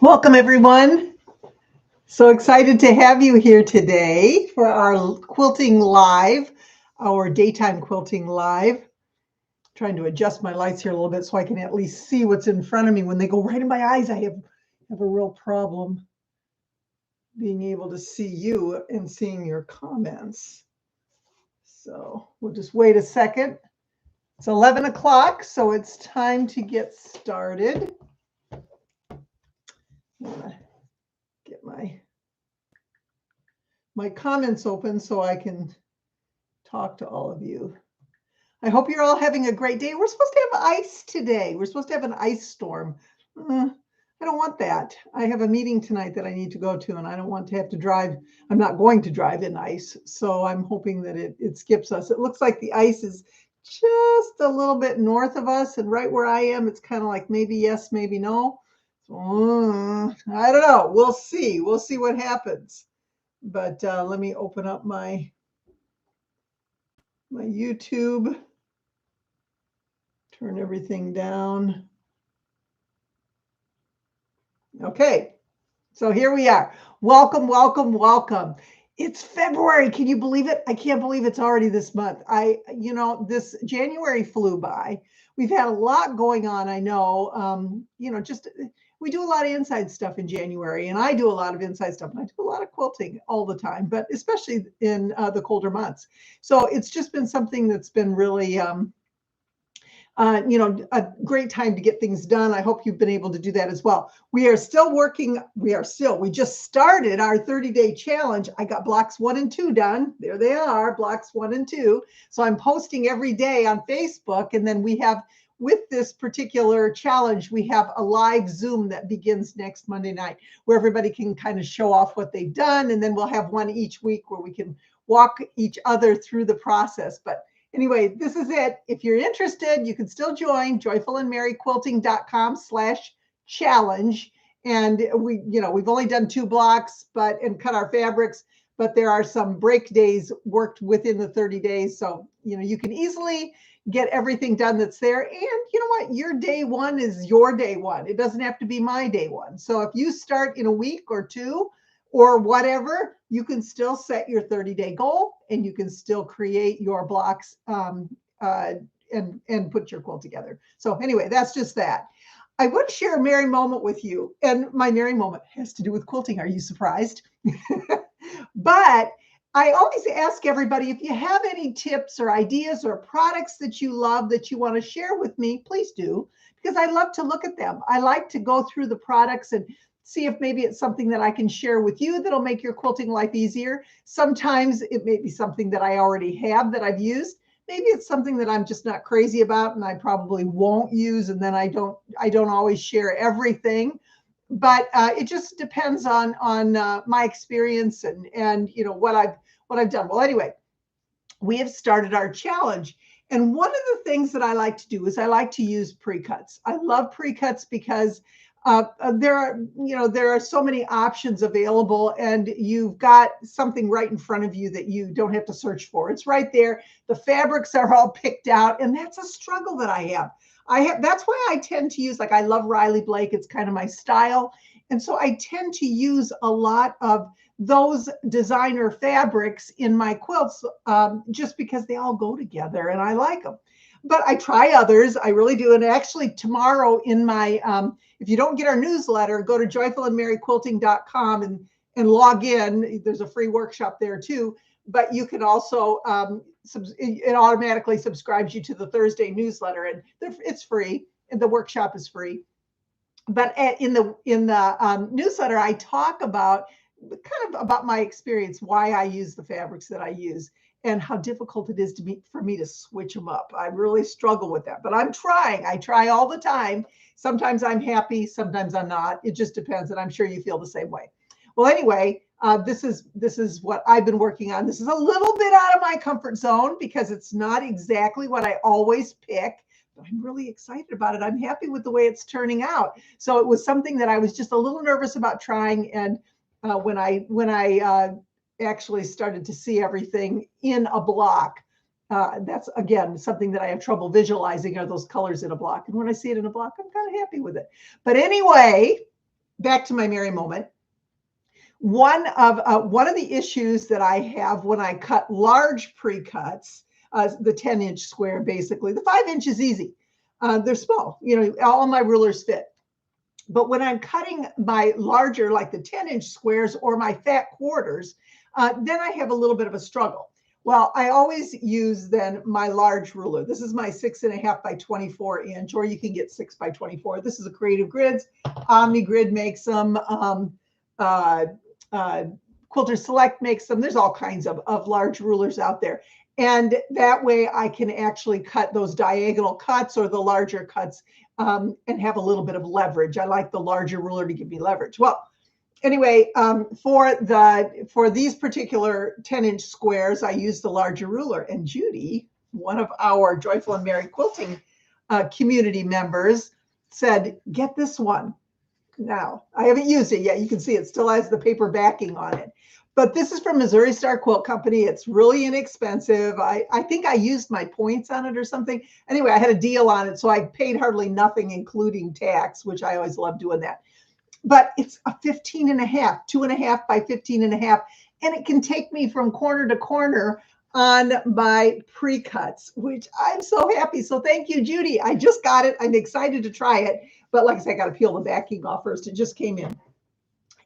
Welcome, everyone. So excited to have you here today for our quilting live, our daytime quilting live. Trying to adjust my lights here a little bit so I can at least see what's in front of me. When they go right in my eyes, I have a real problem being able to see you and seeing your comments. So we'll just wait a second. It's 11 o'clock, so it's time to get started. I'm gonna get my comments open so I can talk to all of you. I hope you're all having a great day. We're supposed to have ice today. We're supposed to have an ice storm. I don't want that. I have a meeting tonight that I need to go to, and I don't want to have to drive. I'm not going to drive in ice, so I'm hoping that it skips us. It looks like the ice is just a little bit north of us, and right where I am, it's kind of like maybe yes, maybe no. So, I don't know. We'll see. We'll see what happens. But let me open up my YouTube. Turn everything down. Okay, so here we are. Welcome, welcome, welcome. It's February. Can you believe it? I can't believe it's already this month. This January flew by. We've had a lot going on. I know, we do a lot of inside stuff in January, and I do a lot of inside stuff, and I do a lot of quilting all the time, but especially in the colder months. So it's just been something that's been really, a great time to get things done. I hope you've been able to do that as well. We are still working. We just started our 30-day challenge. I got blocks 1 and 2 done. There they are, blocks 1 and 2. So I'm posting every day on Facebook. And then we have, with this particular challenge, we have a live Zoom that begins next Monday night where everybody can kind of show off what they've done. And then we'll have one each week where we can walk each other through the process. But anyway, this is it. If you're interested, you can still join joyfulandmaryquilting.com/challenge. And we've only done 2 blocks, and cut our fabrics, but there are some break days worked within the 30 days. So, you can easily get everything done that's there. And you know what? Your day 1 is your day 1. It doesn't have to be my day 1. So if you start in a week or 2, or whatever, you can still set your 30-day goal and you can still create your blocks and put your quilt together. So anyway, that's just that. I want to share a merry moment with you. And my merry moment has to do with quilting. Are you surprised? But I always ask everybody, if you have any tips or ideas or products that you love that you want to share with me, please do, because I love to look at them. I like to go through the products and see if maybe it's something that I can share with you that'll make your quilting life easier. Sometimes it may be something that I already have that I've used. Maybe it's something that I'm just not crazy about and I probably won't use, and then I don't always share everything. But it just depends on my experience and what I've done. Well, anyway, we have started our challenge. And one of the things that I like to do is I like to use pre-cuts. I love pre-cuts because there are so many options available, and you've got something right in front of you that you don't have to search for. It's right there. The fabrics are all picked out, and that's a struggle that I have. That's why I tend to use, I love Riley Blake. It's kind of my style. And so I tend to use a lot of those designer fabrics in my quilts just because they all go together and I like them. But I try others. I really do. And actually tomorrow in my, if you don't get our newsletter, go to joyfulandmaryquilting.com and log in. There's a free workshop there too. But you can also, it automatically subscribes you to the Thursday newsletter, and it's free, and the workshop is free. But in the newsletter, I talk about my experience, why I use the fabrics that I use, and how difficult it is for me to switch them up. I really struggle with that, but I'm trying. I try all the time. Sometimes I'm happy, sometimes I'm not. It just depends, and I'm sure you feel the same way. Well, anyway, this is what I've been working on. This is a little bit out of my comfort zone because it's not exactly what I always pick. But I'm really excited about it. I'm happy with the way it's turning out. So it was something that I was just a little nervous about trying. And when I actually started to see everything in a block, that's, again, something that I have trouble visualizing, are those colors in a block. And when I see it in a block, I'm kind of happy with it. But anyway, back to my merry moment. One of the issues that I have when I cut large pre-cuts, the 10-inch square, basically, the 5-inch is easy. They're small, all my rulers fit. But when I'm cutting my larger, like the 10-inch squares or my fat quarters, then I have a little bit of a struggle. Well, I always use then my large ruler. This is my 6.5 by 24 inch, or you can get 6 by 24. This is a Creative Grids. OmniGrid makes them. Quilter Select makes them. There's all kinds of large rulers out there. And that way I can actually cut those diagonal cuts or the larger cuts and have a little bit of leverage. I like the larger ruler to give me leverage. Well, anyway, for these particular 10-inch squares, I use the larger ruler. And Judy, one of our Joyful and Merry Quilting community members, said, get this one. Now, I haven't used it yet. You can see it still has the paper backing on it. But this is from Missouri Star Quilt Company. It's really inexpensive. I think I used my points on it or something. Anyway, I had a deal on it, so I paid hardly nothing, including tax, which I always love doing that. But it's a 15.5, 2.5 by 15.5, and it can take me from corner to corner on my pre-cuts, which I'm so happy. So thank you, Judy. I just got it. I'm excited to try it. But like I said, I got to peel the backing off first. It just came in.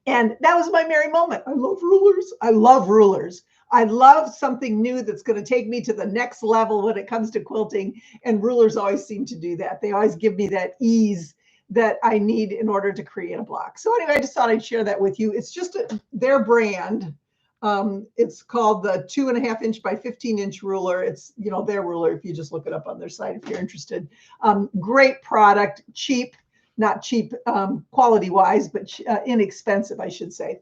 And that was my merry moment. I love rulers. I love rulers. I love something new that's going to take me to the next level when it comes to quilting. And rulers always seem to do that. They always give me that ease that I need in order to create a block. So anyway, I just thought I'd share that with you. It's just their brand. It's called the 2.5 inch by 15-inch ruler. It's, their ruler, if you just look it up on their site, if you're interested. Great product, cheap. Not cheap quality-wise, but inexpensive, I should say.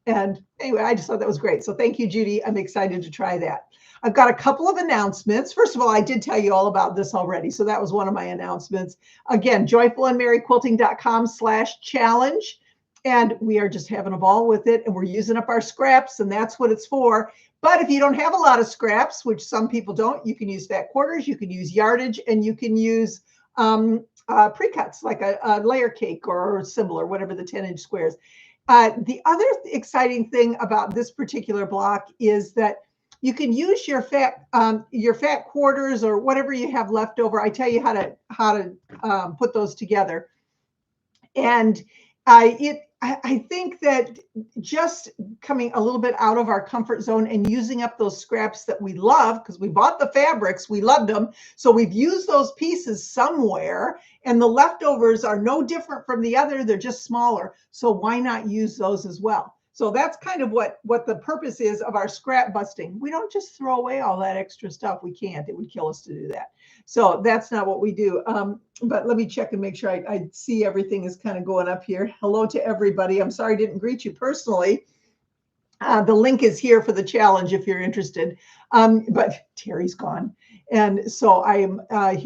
And anyway, I just thought that was great. So thank you, Judy. I'm excited to try that. I've got a couple of announcements. First of all, I did tell you all about this already. So that was one of my announcements. Again, joyfulandmerryquilting.com/challenge. And we are just having a ball with it. And we're using up our scraps, and that's what it's for. But if you don't have a lot of scraps, which some people don't, you can use fat quarters, you can use yardage, and you can use pre-cuts like a layer cake or similar, whatever the 10-inch squares. The other exciting thing about this particular block is that you can use your fat quarters or whatever you have left over. I tell you how to put those together, and I think that just coming a little bit out of our comfort zone and using up those scraps that we love, because we bought the fabrics, we loved them. So we've used those pieces somewhere, and the leftovers are no different from the other. They're just smaller. So why not use those as well? So that's kind of what the purpose is of our scrap busting. We don't just throw away all that extra stuff. We can't. It would kill us to do that. So that's not what we do. But let me check and make sure I see everything is kind of going up here. Hello to everybody. I'm sorry I didn't greet you personally. The link is here for the challenge if you're interested. But Terry's gone. And so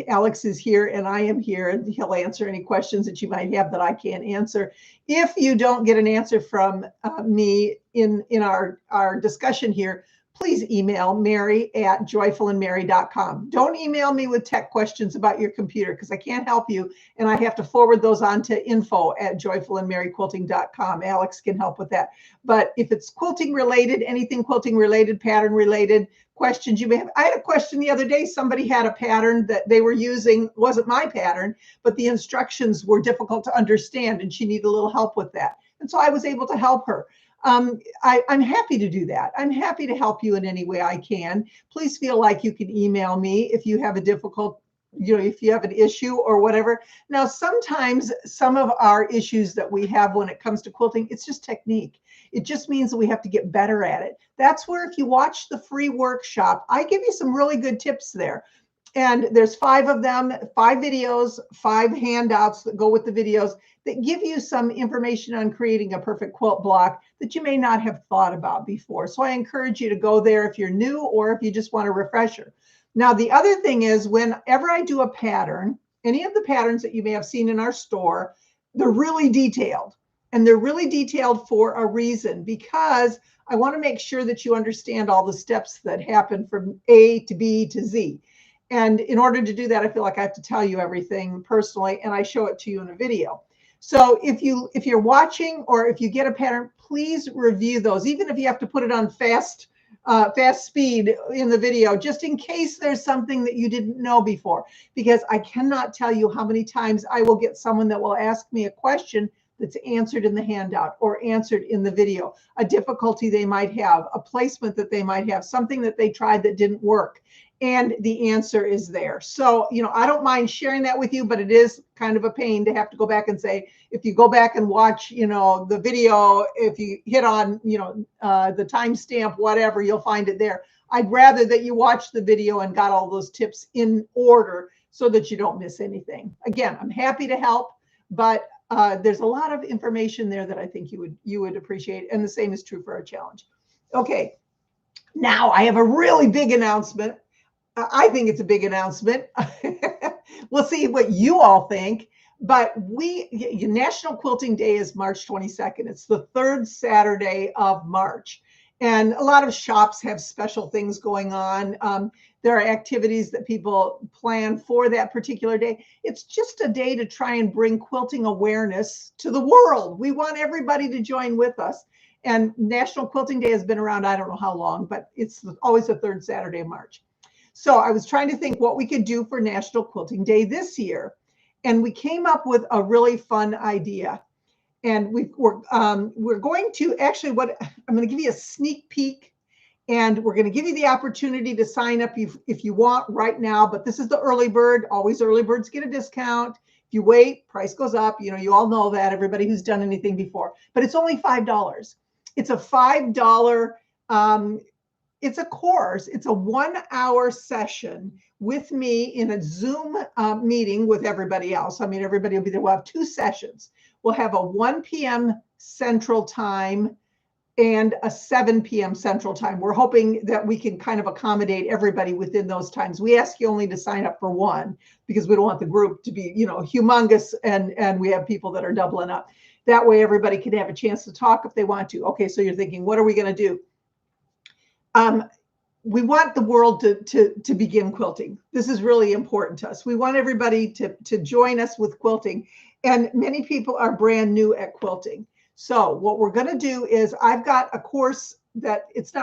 Alex is here and I am here, and he'll answer any questions that you might have that I can't answer. If you don't get an answer from me in our discussion here, please email mary@joyfulandmerry.com. Don't email me with tech questions about your computer, because I can't help you, and I have to forward those on to info@joyfulandmerryquilting.com. Alex can help with that. But if it's quilting related, anything quilting related, pattern related, questions you may have. I had a question the other day. Somebody had a pattern that they were using, wasn't my pattern, but the instructions were difficult to understand, and she needed a little help with that. And so I was able to help her. I'm happy to do that. I'm happy to help you in any way I can. Please feel like you can email me if you have a difficult, if you have an issue or whatever. Now, sometimes some of our issues that we have when it comes to quilting, it's just technique. It just means that we have to get better at it. That's where, if you watch the free workshop, I give you some really good tips there. And there's 5 of them, 5 videos, 5 handouts that go with the videos that give you some information on creating a perfect quilt block that you may not have thought about before. So I encourage you to go there if you're new or if you just want a refresher. Now, the other thing is, whenever I do a pattern, any of the patterns that you may have seen in our store, they're really detailed. And they're really detailed for a reason, because I want to make sure that you understand all the steps that happen from A to B to Z. And in order to do that, I feel like I have to tell you everything personally, and I show it to you in a video. So if you're watching or if you get a pattern, please review those, even if you have to put it on fast speed in the video, just in case there's something that you didn't know before. Because I cannot tell you how many times I will get someone that will ask me a question that's answered in the handout or answered in the video, a difficulty they might have, a placement that they might have, something that they tried that didn't work, and the answer is there. So, I don't mind sharing that with you, but it is kind of a pain to have to go back and say, if you go back and watch, the video, if you hit on, the timestamp, whatever, you'll find it there. I'd rather that you watch the video and got all those tips in order so that you don't miss anything. Again, I'm happy to help, but there's a lot of information there that I think you would appreciate. And the same is true for our challenge. Okay, now I have a really big announcement. I think it's a big announcement. We'll see what you all think. But National Quilting Day is March 22nd. It's the third Saturday of March. And a lot of shops have special things going on. There are activities that people plan for that particular day. It's just a day to try and bring quilting awareness to the world. We want everybody to join with us. And National Quilting Day has been around, I don't know how long, but it's always the third Saturday of March. So I was trying to think what we could do for National Quilting Day this year. And we came up with a really fun idea. And we're going to actually, I'm going to give you a sneak peek, and we're going to give you the opportunity to sign up if you want right now. But this is the early bird. Always early birds get a discount. If you wait, price goes up. You all know that, everybody who's done anything before. But it's only $5. It's a $5. It's a course. It's a 1-hour session with me in a Zoom meeting with everybody else. I mean, everybody will be there. We'll have 2 sessions. We'll have a 1 p.m. Central Time and a 7 p.m. Central Time. We're hoping that we can kind of accommodate everybody within those times. We ask you only to sign up for one because we don't want the group to be, humongous and we have people that are doubling up. That way everybody can have a chance to talk if they want to. Okay, so you're thinking, what are we going to do? We want the world to begin quilting. This is really important to us. We want everybody to join us with quilting. And many people are brand new at quilting. So what we're going to do is I've got a course that it's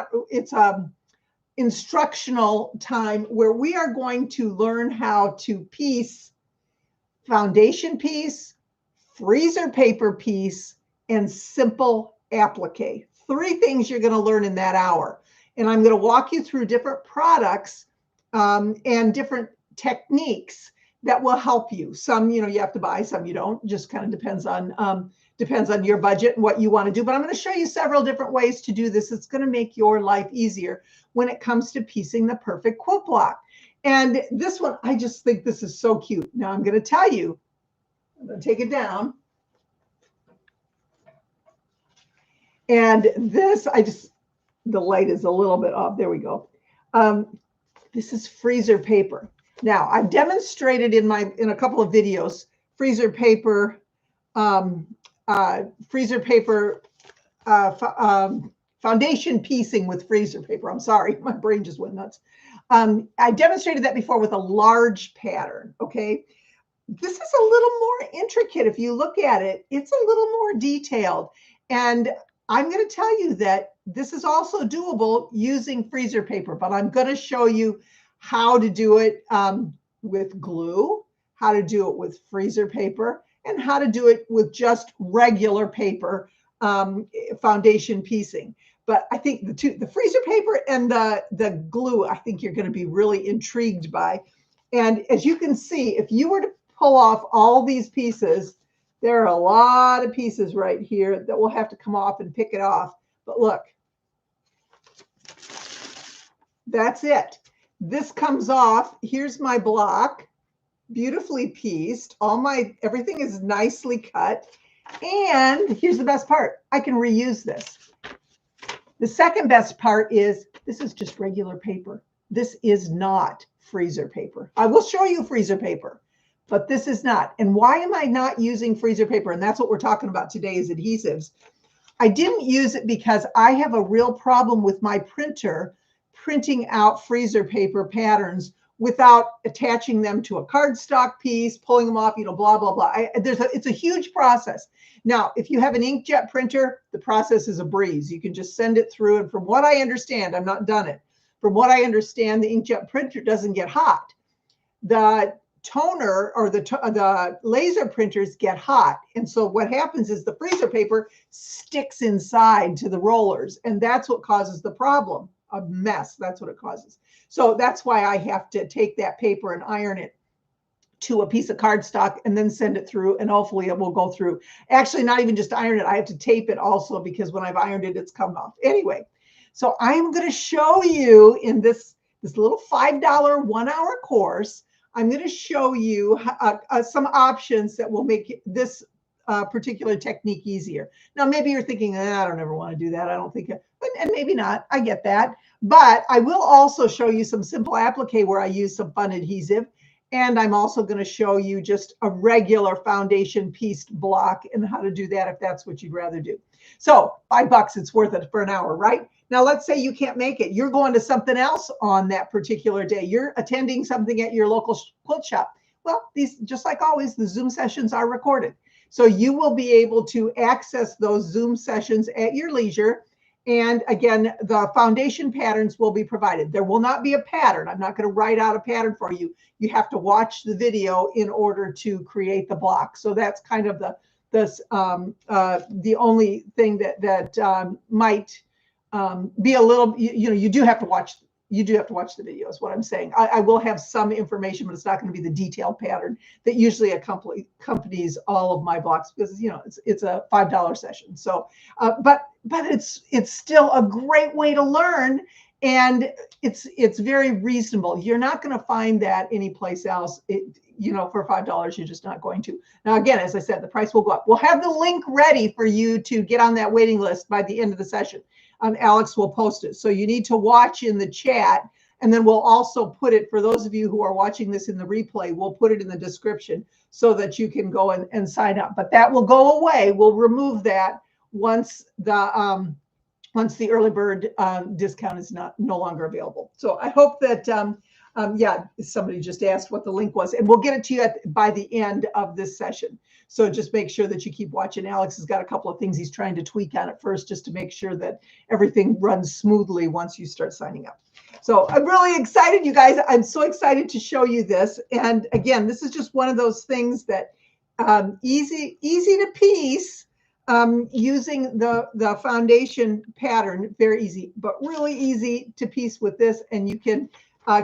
instructional time where we are going to learn how to piece foundation piece, freezer paper piece, and simple applique. 3 things you're going to learn in that hour. And I'm going to walk you through different products and different techniques that will help you. Some, you have to buy, some you don't. Just kind of depends on your budget and what you want to do. But I'm going to show you several different ways to do this. It's going to make your life easier when it comes to piecing the perfect quilt block. And this one, I just think this is so cute. Now I'm going to tell you, I'm going to take it down. And this, the light is a little bit off. There we go. This is freezer paper. Now I've demonstrated in a couple of videos freezer paper, foundation piecing with freezer paper. I'm sorry, my brain just went nuts. I demonstrated that before with a large pattern. Okay, this is a little more intricate. If you look at it, it's a little more detailed, and I'm going to tell you that this is also doable using freezer paper, but I'm going to show you how to do it with glue, how to do it with freezer paper, and how to do it with just regular paper foundation piecing. But I think the freezer paper and the glue, I think you're going to be really intrigued by. And as you can see, if you were to pull off all these pieces, there are a lot of pieces right here that we'll have to come off and pick it off. But look, that's it. This comes off. Here's my block, beautifully pieced. Everything is nicely cut. And here's the best part. I can reuse this. The second best part is this is just regular paper. This is not freezer paper. I will show you freezer paper, but this is not. And why am I not using freezer paper? And that's what we're talking about today is adhesives. I didn't use it because I have a real problem with my printer printing out freezer paper patterns without attaching them to a cardstock piece, pulling them off, blah, blah, blah. It's a huge process. Now, if you have an inkjet printer, the process is a breeze. You can just send it through. And from what I understand, I've not done it. From what I understand, the inkjet printer doesn't get hot. The toner or the laser printers get hot. And so what happens is the freezer paper sticks inside to the rollers. And that's what causes the problem, a mess. That's what it causes. So that's why I have to take that paper and iron it to a piece of cardstock and then send it through, and hopefully it will go through. Actually, not even just iron it, I have to tape it also, because when I've ironed it, it's come off. Anyway, so I'm going to show you in this little $5 1-hour course, I'm going to show you some options that will make this particular technique easier. Now, maybe you're thinking, I don't ever want to do that. I don't think it, and maybe not. I get that. But I will also show you some simple applique where I use some fun adhesive. And I'm also going to show you just a regular foundation pieced block and how to do that if that's what you'd rather do. So $5, it's worth it for an hour, right? Now, let's say you can't make it. You're going to something else on that particular day. You're attending something at your local quilt shop. Well, these, just like always, the Zoom sessions are recorded. So you will be able to access those Zoom sessions at your leisure. And again, the foundation patterns will be provided. There will not be a pattern. I'm not going to write out a pattern for you. You have to watch the video in order to create the block. So that's kind of the only thing that might be a little, you do have to watch. You do have to watch the video is what I'm saying. I will have some information, but it's not going to be the detailed pattern that usually accompanies all of my blocks, because it's a $5 session. So, but it's still a great way to learn, and it's very reasonable. You're not going to find that anyplace else. For $5, you're just not going to. Now, again, as I said, the price will go up. We'll have the link ready for you to get on that waiting list by the end of the session. Alex will post it. So you need to watch in the chat, and then we'll also put it, for those of you who are watching this in the replay, we'll put it in the description so that you can go and sign up. But that will go away. We'll remove that once the early bird discount is no longer available. So I hope that, somebody just asked what the link was, and we'll get it to you by the end of this session. So just make sure that you keep watching. Alex has got a couple of things he's trying to tweak on it first, just to make sure that everything runs smoothly once you start signing up. So I'm really excited, you guys. I'm so excited to show you this. And again, this is just one of those things that easy to piece using the foundation pattern. Very easy, but really easy to piece with this. And you can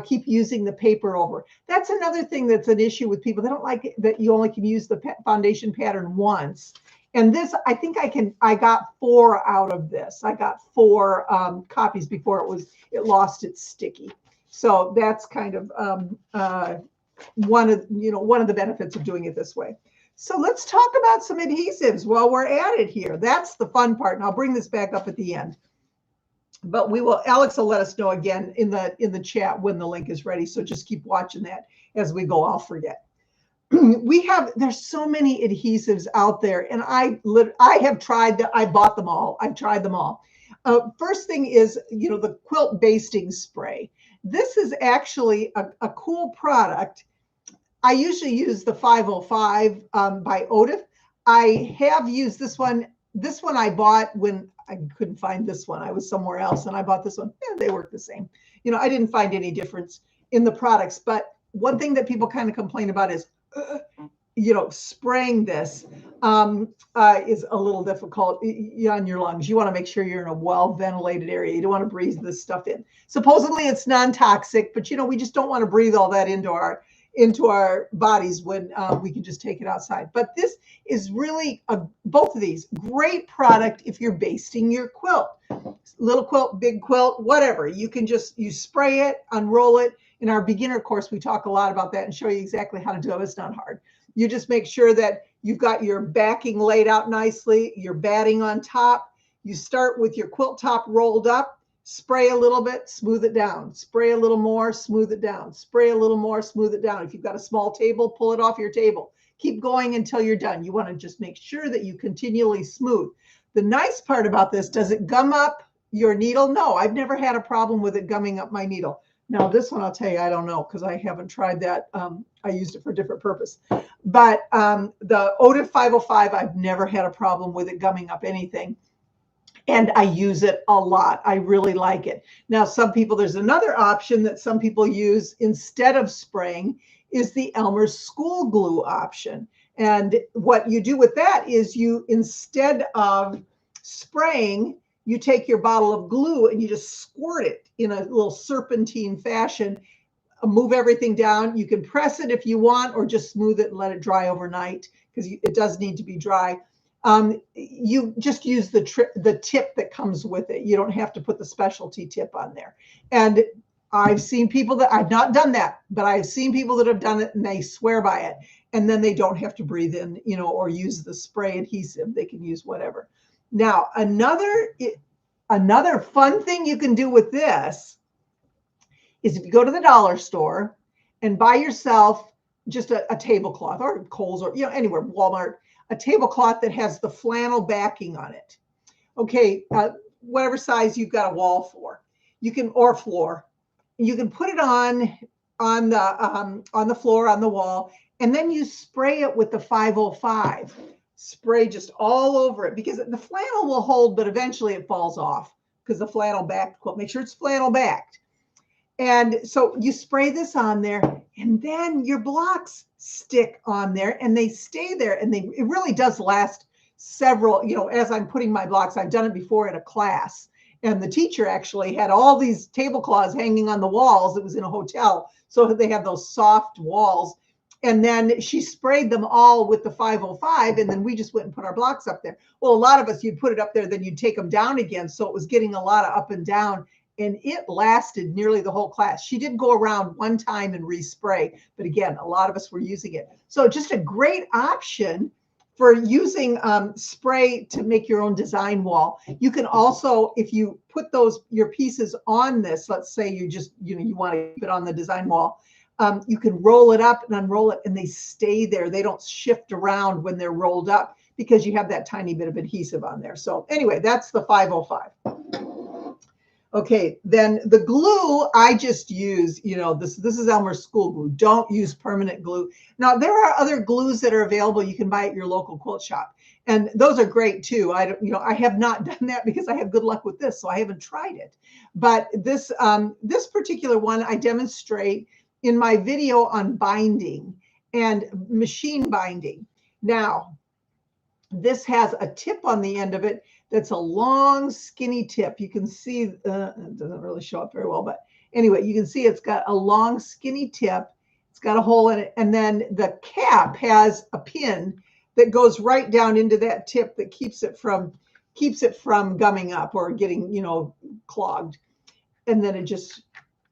keep using the paper over. That's another thing that's an issue with people. They don't like that you only can use the foundation pattern once. And this, I think I got 4 out of this. I got 4 copies before it lost its sticky. So that's kind of one of the benefits of doing it this way. So let's talk about some adhesives while we're at it here. That's the fun part. And I'll bring this back up at the end. But Alex will let us know again in the chat when the link is ready. So just keep watching that as we go. I'll forget. There's so many adhesives out there, and I have tried that. I bought them all. I've tried them all. First thing is, the quilt basting spray. This is actually a cool product. I usually use the 505 by Otif. I have used this one. This one I bought when I couldn't find this one. I was somewhere else and I bought this one. Yeah, they work the same. I didn't find any difference in the products. But one thing that people kind of complain about is, spraying this is a little difficult on your lungs. You want to make sure you're in a well-ventilated area. You don't want to breathe this stuff in. Supposedly it's non-toxic, but we just don't want to breathe all that into our bodies when we can just take it outside. But this is really, both of these, great product if you're basting your quilt. Little quilt, big quilt, whatever. You can you spray it, unroll it. In our beginner course, we talk a lot about that and show you exactly how to do it. It's not hard. You just make sure that you've got your backing laid out nicely, your batting on top. You start with your quilt top rolled up. Spray a little bit, smooth it down. Spray a little more, smooth it down. Spray a little more, smooth it down. If you've got a small table, pull it off your table. Keep going until you're done. You want to just make sure that you continually smooth. The nice part about this, does it gum up your needle? No, I've never had a problem with it gumming up my needle. Now this one, I'll tell you, I don't know because I haven't tried that. I used it for a different purpose. But the Otis 505, I've never had a problem with it gumming up anything. And I use it a lot. I really like it. Now, some people, there's another option that some people use instead of spraying is the Elmer's School Glue option. And what you do with that is you, instead of spraying, you take your bottle of glue and you just squirt it in a little serpentine fashion, move everything down. You can press it if you want, or just smooth it and let it dry overnight because it does need to be dry. You just use the tip that comes with it. You don't have to put the specialty tip on there. And I've seen people that, I've not done that, but I've seen people that have done it and they swear by it. And then they don't have to breathe in, or use the spray adhesive. They can use whatever. Now, another fun thing you can do with this is if you go to the dollar store and buy yourself just a tablecloth, or Kohl's, or anywhere, Walmart, a tablecloth that has the flannel backing on it. Okay, whatever size you've got a wall for, you can, or floor, you can put it on the floor, on the wall, and then you spray it with the 505. Spray just all over it, because the flannel will hold, but eventually it falls off because the flannel backed quilt. Make sure it's flannel backed. And so you spray this on there, and then your blocks stick on there and they stay there, and it really does last several, as I'm putting my blocks. I've done it before at a class, and the teacher actually had all these tablecloths hanging on the walls. It was in a hotel, so they have those soft walls. And then she sprayed them all with the 505, and then we just went and put our blocks up there. Well, a lot of us, you'd put it up there, then you'd take them down again. So it was getting a lot of up and down, and it lasted nearly the whole class. She did go around one time and respray, but again, a lot of us were using it. So just a great option for using spray to make your own design wall. You can also, if you put your pieces on this, let's say you just, you want to keep it on the design wall, you can roll it up and unroll it, and they stay there. They don't shift around when they're rolled up because you have that tiny bit of adhesive on there. So anyway, that's the 505. Okay, then the glue I just use, this is Elmer's School Glue. Don't use permanent glue. Now, there are other glues that are available you can buy at your local quilt shop, and those are great too. I have not done that because I have good luck with this, so I haven't tried it. But this particular one I demonstrate in my video on binding and machine binding. Now, this has a tip on the end of it that's a long, skinny tip. You can see, it doesn't really show up very well, but anyway, you can see it's got a long, skinny tip. It's got a hole in it. And then the cap has a pin that goes right down into that tip that keeps it from gumming up or getting, clogged. And then it just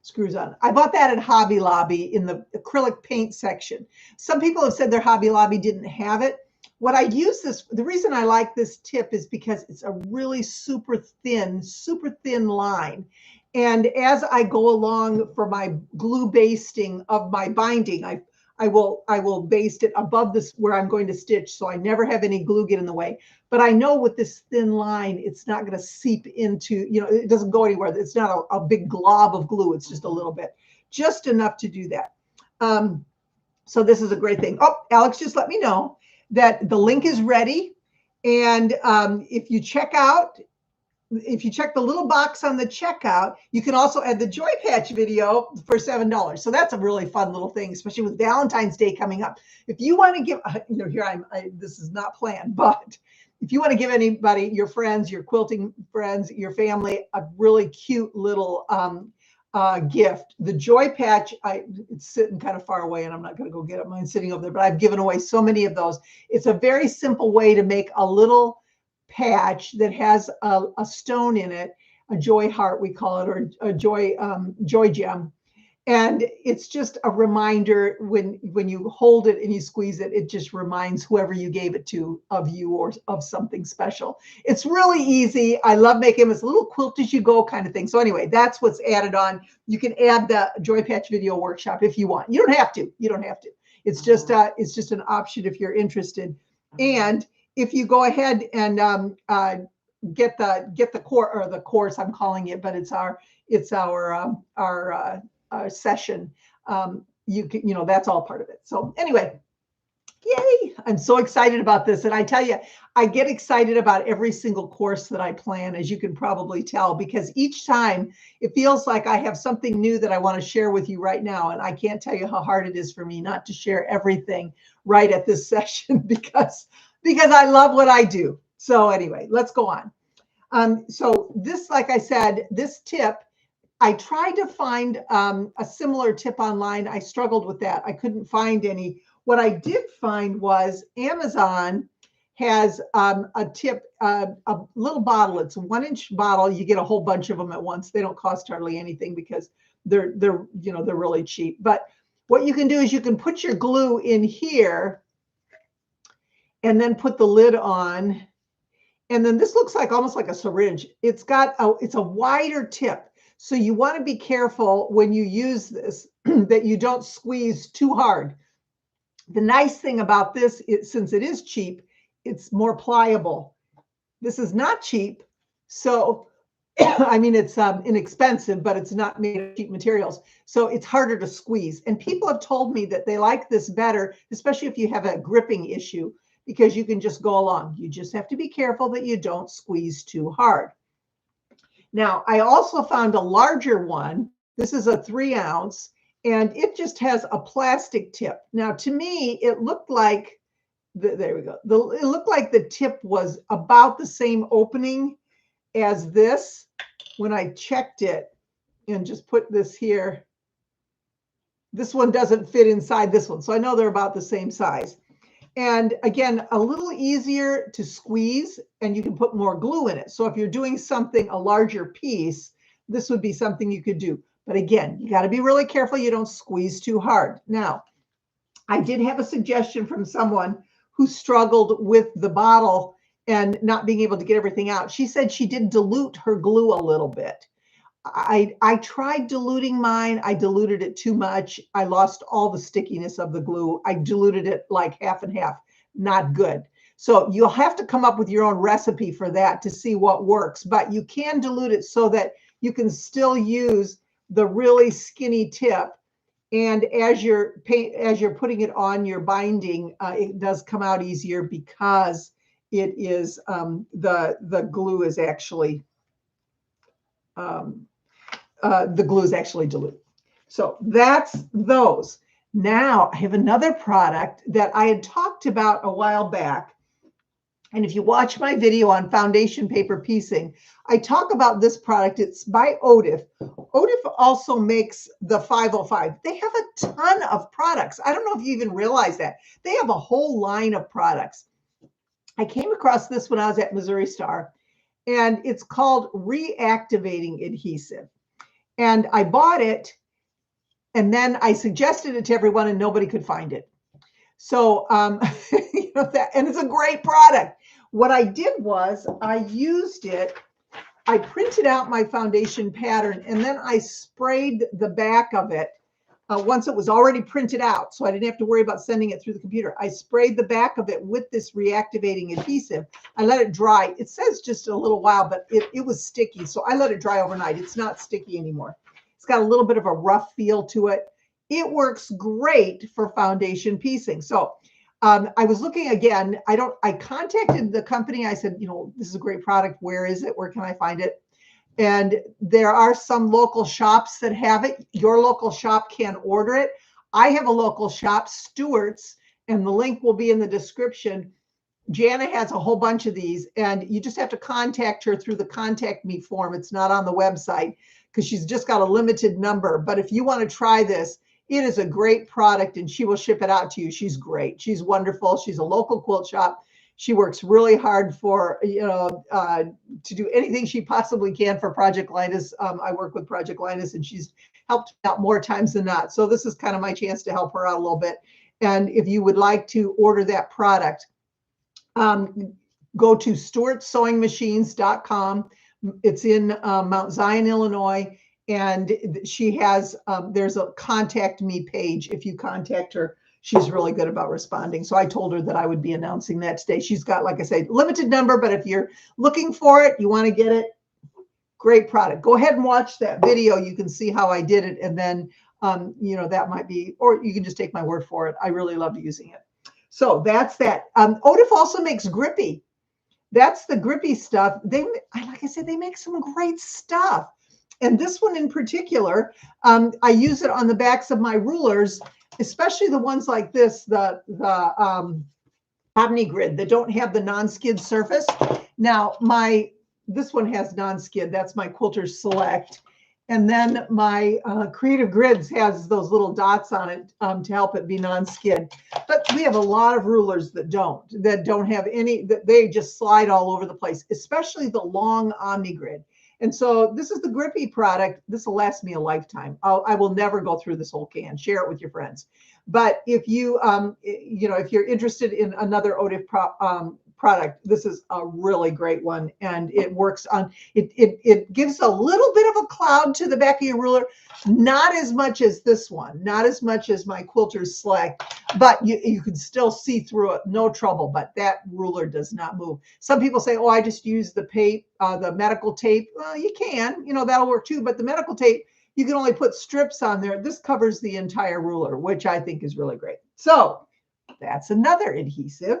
screws on. I bought that at Hobby Lobby in the acrylic paint section. Some people have said their Hobby Lobby didn't have it. What I use the reason I like this tip is because it's a really super thin line. And as I go along for my glue basting of my binding, I will baste it above this where I'm going to stitch, so I never have any glue get in the way. But I know with this thin line, it's not going to seep into, it doesn't go anywhere. It's not a big glob of glue. It's just a little bit, just enough to do that. So this is a great thing. Oh, Alex just let me know that the link is ready. And if you check the little box on the checkout, you can also add the Joy Patch video for $7. So that's a really fun little thing, especially with Valentine's Day coming up. If you want to give, this is not planned, but if you want to give anybody, your friends, your quilting friends, your family, a really cute little gift, the Joy Patch, it's sitting kind of far away and I'm not going to go get it. Mine's sitting over there, but I've given away so many of those. It's a very simple way to make a little patch that has a stone in it, a joy heart we call it, or a joy gem. And it's just a reminder when you hold it and you squeeze it, it just reminds whoever you gave it to of you or of something special. It's really easy. I love making them. It's a little quilt as you go kind of thing. So anyway, that's what's added on. You can add the Joy Patch video workshop if you want. You don't have to. It's just an option if you're interested. And if you go ahead and get the course, I'm calling it, but it's our session, you can, that's all part of it. So anyway, yay, I'm so excited about this. And I tell you, I get excited about every single course that I plan, as you can probably tell, because each time it feels like I have something new that I want to share with you right now. And I can't tell you how hard it is for me not to share everything right at this session because I love what I do. So anyway, let's go on. So this, like I said, this tip, I tried to find a similar tip online. I struggled with that. I couldn't find any. What I did find was Amazon has a tip, a little bottle. It's a 1-inch bottle. You get a whole bunch of them at once. They don't cost hardly anything because they're really cheap. But what you can do is you can put your glue in here and then put the lid on. And then this looks like almost like a syringe. It's a wider tip. So you want to be careful when you use this that you don't squeeze too hard. The nice thing about this is, since it is cheap, it's more pliable. This is not cheap. So, I mean, it's inexpensive, but it's not made of cheap materials. So it's harder to squeeze. And people have told me that they like this better, especially if you have a gripping issue, because you can just go along. You just have to be careful that you don't squeeze too hard. Now, I also found a larger one. This is a 3-ounce, and it just has a plastic tip. Now, to me, it looked like, there we go. It looked like the tip was about the same opening as this when I checked it and just put this here. This one doesn't fit inside this one, so I know they're about the same size. And again, a little easier to squeeze, and you can put more glue in it. So if you're doing something, a larger piece, this would be something you could do. But again, you got to be really careful you don't squeeze too hard. Now, I did have a suggestion from someone who struggled with the bottle and not being able to get everything out. She said she did dilute her glue a little bit. I tried diluting mine. I diluted it too much. I lost all the stickiness of the glue. I diluted it like half and half. Not good. So you'll have to come up with your own recipe for that to see what works. But you can dilute it so that you can still use the really skinny tip. And as you're putting it on your binding, it does come out easier because it is the glue is actually dilute. So that's those. Now I have another product that I had talked about a while back. And if you watch my video on foundation paper piecing, I talk about this product. It's by Odif. Odif also makes the 505. They have a ton of products. I don't know if you even realize that. They have a whole line of products. I came across this when I was at Missouri Star, and it's called Reactivating Adhesive. And I bought it, and then I suggested it to everyone, and nobody could find it. So, and it's a great product. What I did was I used it. I printed out my foundation pattern, and then I sprayed the back of it once it was already printed out. So I didn't have to worry about sending it through the computer. I sprayed the back of it with this reactivating adhesive. I let it dry. It says just a little while, but it was sticky. So I let it dry overnight. It's not sticky anymore. It's got a little bit of a rough feel to it. It works great for foundation piecing. So I was looking again. I contacted the company. I said, this is a great product. Where is it? Where can I find it? And there are some local shops that have it. Your local shop can order it. I have a local shop, Stewart's, and the link will be in the description. Jana has a whole bunch of these, and you just have to contact her through the contact me form. It's not on the website because she's just got a limited number. But if you want to try this, it is a great product, and she will ship it out to you. She's great. She's wonderful. She's a local quilt shop. She works really hard for, to do anything she possibly can for Project Linus. I work with Project Linus, and she's helped out more times than not. So this is kind of my chance to help her out a little bit. And if you would like to order that product, go to stewartsewingmachines.com. It's in Mount Zion, Illinois. And she has, there's a contact me page. If you contact her, she's really good about responding. So I told her that I would be announcing that today. She's got, like I said, limited number, but if you're looking for it, you want to get it, Great product. Go ahead and watch that video. You can see how I did it. And then, that might be, or you can just take my word for it. I really loved using it. So that's that. Odif also makes grippy. That's the grippy stuff. Like I said, they make some great stuff. And this one in particular, I use it on the backs of my rulers, especially the ones like this, the Omni Grid that don't have the non-skid surface. Now, this one has non-skid. That's my Quilter Select. And then my Creative Grids has those little dots on it to help it be non-skid. But we have a lot of rulers that don't have any, that they just slide all over the place, especially the long Omni Grid. And so this is the grippy product. This will last me a lifetime. I will never go through this whole can. Share it with your friends. But if you, if you're interested in another Odif product, this is a really great one, and it works on it gives a little bit of a cloud to the back of your ruler, not as much as this one, not as much as my Quilter Select, but you can still see through it, no trouble. But that ruler does not move. Some people say, oh, I just use the the medical tape. Well, you can, that'll work too, but the medical tape, you can only put strips on there. This covers the entire ruler, which I think is really great. So that's another adhesive.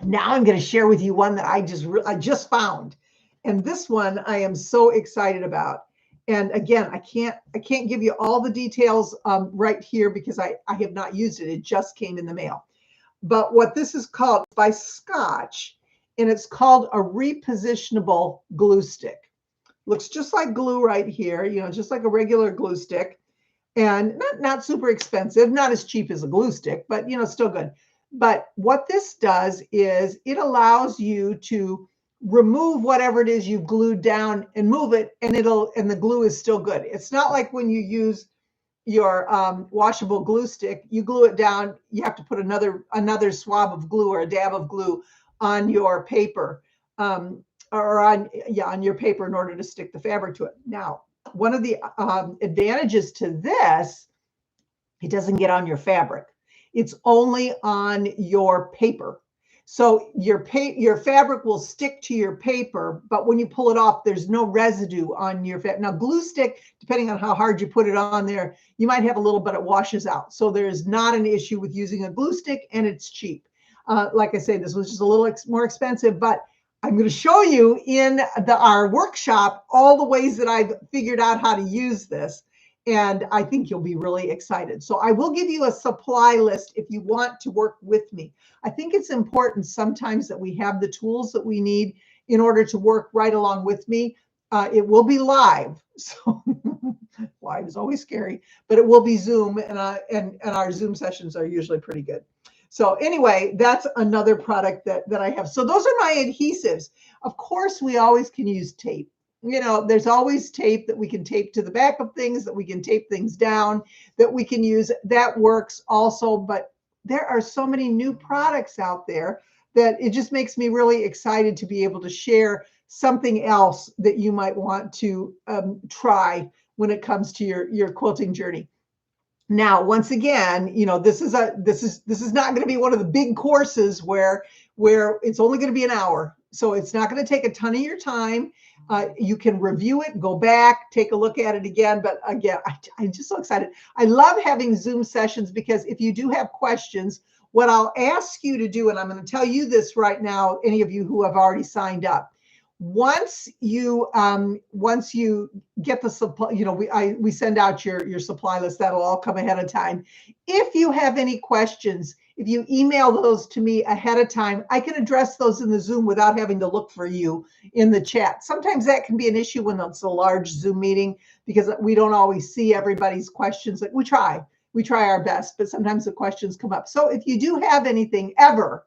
Now I'm going to share with you one that I just found. And this one I am so excited about. And again, I can't give you all the details right here because I have not used it. It just came in the mail. But what this is called by Scotch, and it's called a repositionable glue stick. Looks just like glue right here, just like a regular glue stick, and not super expensive, not as cheap as a glue stick, but still good. But what this does is it allows you to remove whatever it is you've glued down and move it, and the glue is still good. It's not like when you use your washable glue stick, you glue it down, you have to put another swab of glue or a dab of glue on your paper. Or on your paper in order to stick the fabric to it. Now, one of the advantages to this, it doesn't get on your fabric. It's only on your paper. So your fabric will stick to your paper, but when you pull it off, there's no residue on your fabric. Now, glue stick, depending on how hard you put it on there, you might have a little, but it washes out. So there's not an issue with using a glue stick, and it's cheap. Like I say, this was just a little more expensive, but I'm going to show you in our workshop all the ways that I've figured out how to use this, and I think you'll be really excited. So I will give you a supply list if you want to work with me. I think it's important sometimes that we have the tools that we need in order to work right along with me. It will be live, so live is always scary, but it will be Zoom, and our Zoom sessions are usually pretty good. So anyway, that's another product that I have. So those are my adhesives. Of course, we always can use tape. There's always tape that we can tape to the back of things, that we can tape things down, that we can use. That works also. But there are so many new products out there that it just makes me really excited to be able to share something else that you might want to try when it comes to your quilting journey. Now, once again, this is not going to be one of the big courses where it's only going to be an hour. So it's not going to take a ton of your time. You can review it, go back, take a look at it again. But again, I'm just so excited. I love having Zoom sessions because if you do have questions, what I'll ask you to do, and I'm going to tell you this right now, any of you who have already signed up, once you get the supply, we send out your supply list. That'll all come ahead of time. If you have any questions, if you email those to me ahead of time, I can address those in the Zoom without having to look for you in the chat. Sometimes that can be an issue when it's a large Zoom meeting because we don't always see everybody's questions. Like we try our best, but sometimes the questions come up. So if you do have anything ever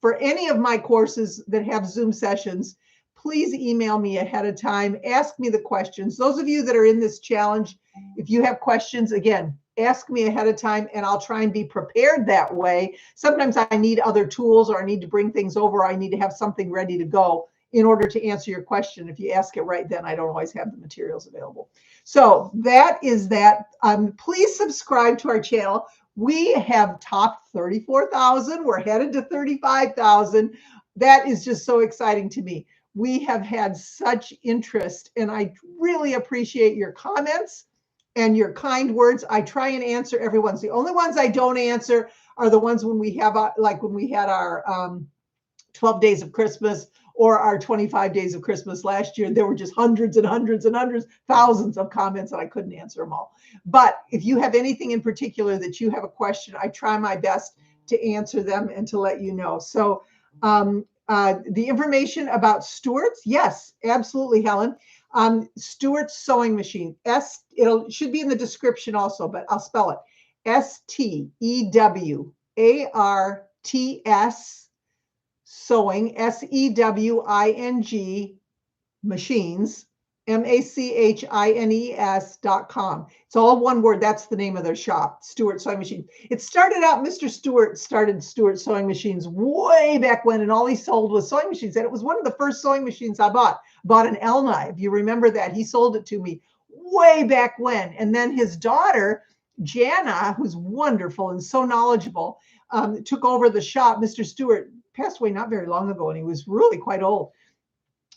for any of my courses that have Zoom sessions, please email me ahead of time. Ask me the questions. Those of you that are in this challenge, if you have questions, again, ask me ahead of time and I'll try and be prepared that way. Sometimes I need other tools or I need to bring things over. I need to have something ready to go in order to answer your question. If you ask it right then, I don't always have the materials available. So that is that. Please subscribe to our channel. We have topped 34,000. We're headed to 35,000. That is just so exciting to me. we have had such interest, and I really appreciate your comments and your kind words. I try and answer everyone's. The only ones I don't answer are the ones when we have, like when we had our 12 days of Christmas or our 25 days of Christmas last year. There were just hundreds and hundreds and hundreds, thousands of comments, and I couldn't answer them all. But if you have anything in particular that you have a question, I try my best to answer them and to let you know. So the information about Stewart's, yes, absolutely, Helen. Stewart's sewing machine. It should be in the description also, but I'll spell it. STEWARTS sewing, SEWING machines, MACHINES.com. It's all one word. That's the name of their shop, Stewart Sewing Machine. It started out, Mr. Stewart started Stewart Sewing Machines way back when, and all he sold was sewing machines. And it was one of the first sewing machines I bought. Bought an Elna, if you remember that. He sold it to me way back when. And then his daughter, Jana, who's wonderful and so knowledgeable, took over the shop. Mr. Stewart passed away not very long ago, and he was really quite old.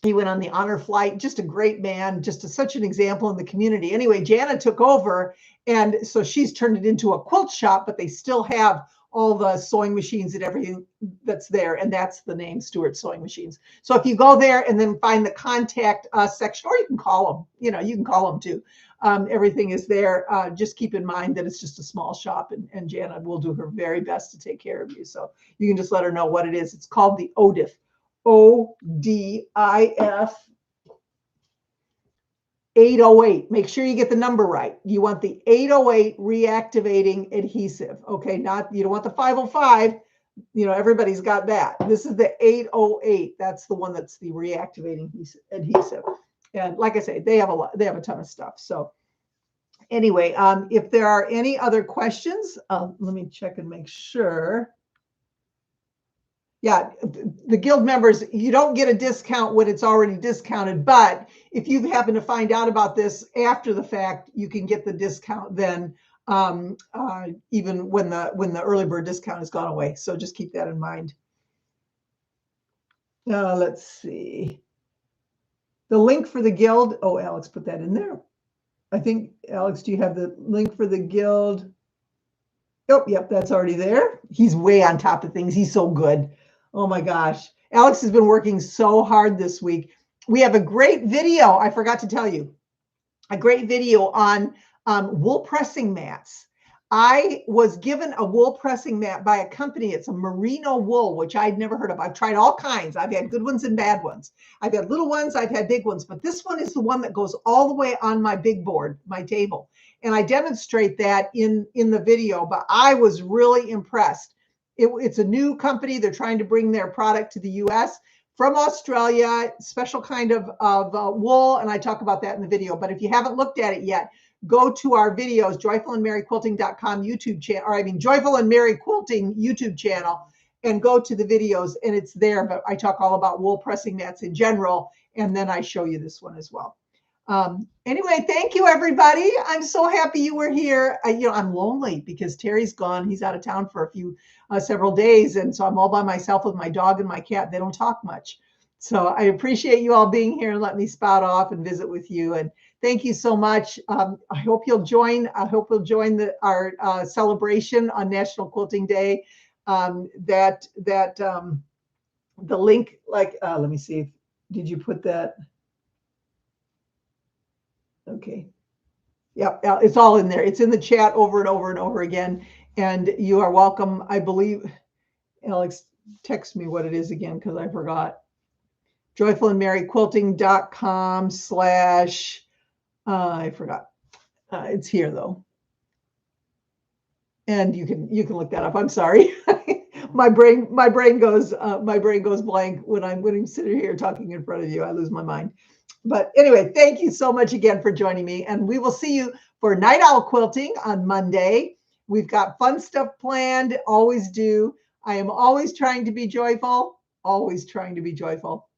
He went on the honor flight, just a great man, just such an example in the community. Anyway, Jana took over, and so she's turned it into a quilt shop, but they still have all the sewing machines and everything that's there, and that's the name, Stewart Sewing Machines. So if you go there and then find the contact us section, or you can call them, you can call them too. Everything is there. Just keep in mind that it's just a small shop, and Jana will do her very best to take care of you. So you can just let her know what it is. It's called the ODIF. ODIF 808. Make sure you get the number right. You want the 808 reactivating adhesive. Okay, you don't want the 505. Everybody's got that. This is the 808. That's the one that's the reactivating adhesive. And like I say, they have a ton of stuff. So anyway, if there are any other questions, let me check and make sure. Yeah, the guild members, you don't get a discount when it's already discounted, but if you happen to find out about this after the fact, you can get the discount then, even when the early bird discount has gone away. So just keep that in mind. Let's see. The link for the guild. Oh, Alex put that in there. I think, Alex, do you have the link for the guild? Oh, yep, that's already there. He's way on top of things. He's so good. Oh my gosh. Alex has been working so hard this week. We have a great video. I forgot to tell you, a great video on wool pressing mats. I was given a wool pressing mat by a company. It's a merino wool, which I'd never heard of. I've tried all kinds. I've had good ones and bad ones. I've had little ones. I've had big ones. But this one is the one that goes all the way on my big board, my table. And I demonstrate that in the video. But I was really impressed. It's a new company. They're trying to bring their product to the U.S. from Australia, special kind of wool. And I talk about that in the video. But if you haven't looked at it yet, go to our videos, joyfulandmaryquilting.com YouTube channel, or Joyful and Mary Quilting YouTube channel, and go to the videos, and it's there. But I talk all about wool pressing mats in general, and then I show you this one as well. Anyway, thank you, everybody. I'm so happy you were here. I'm lonely because Terry's gone. He's out of town for several days, and so I'm all by myself with my dog and my cat. They don't talk much. So I appreciate you all being here and let me spout off and visit with you. And thank you so much. I hope you'll join. I hope you'll join our celebration on National Quilting Day. The link, let me see. Did you put that? Okay. Yep, it's all in there. It's in the chat over and over and over again. And you are welcome. I believe, Alex, text me what it is again, because I forgot. joyfulandmaryquilting.com/ I forgot. It's here though. And you can look that up. I'm sorry. my brain goes blank when I'm sitting here talking in front of you. I lose my mind. But anyway, thank you so much again for joining me. And we will see you for Night Owl Quilting on Monday. We've got fun stuff planned, always do. I am always trying to be joyful,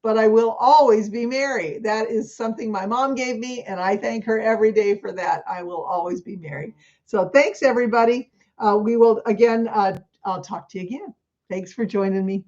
but I will always be merry. That is something my mom gave me, and I thank her every day for that. I will always be merry. So thanks, everybody. We will, again, I'll talk to you again. Thanks for joining me.